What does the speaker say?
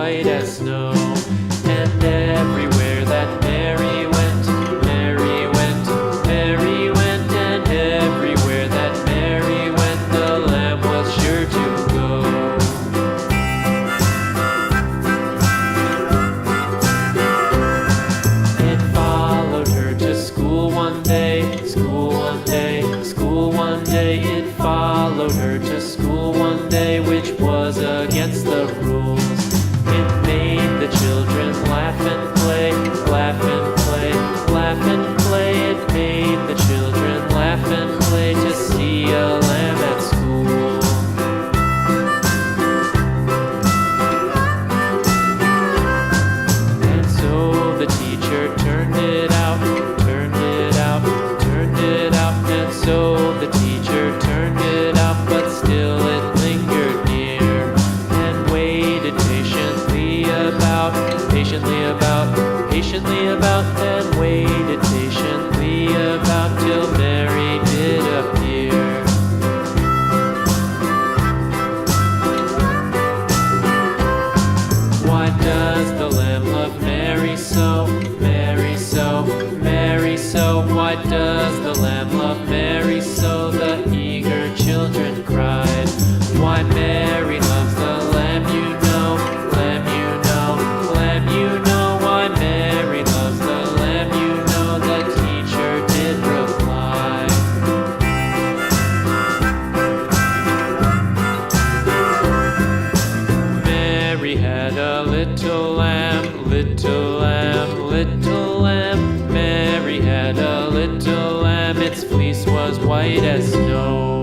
white as snow. And everywhere that Mary went, Mary went, Mary went, and everywhere that Mary went, the lamb was sure to go. It followed her to school one day, school one day, school one day. It followed her to school one day, which was against the rules. It made the children laugh and play, laugh and play, laugh and play. It made the children laugh and play to see a lamb at school. And so the teacher turned it out, turned it out, turned it out. And so the teacher turned it out, but still it lingered near and waited patiently about, and waited patiently about till Mary did appear. Why does the lamb love Mary so, Mary so, Mary so? Why does the lamb love Mary so? The eager children cried. Why Mary loves the lamb, you know, lamb, you know, lamb, you know. Why Mary loves the lamb, you know, the teacher did reply. Mary had a little lamb, little lamb, little lamb. Mary had a little lamb, its fleece was white as snow.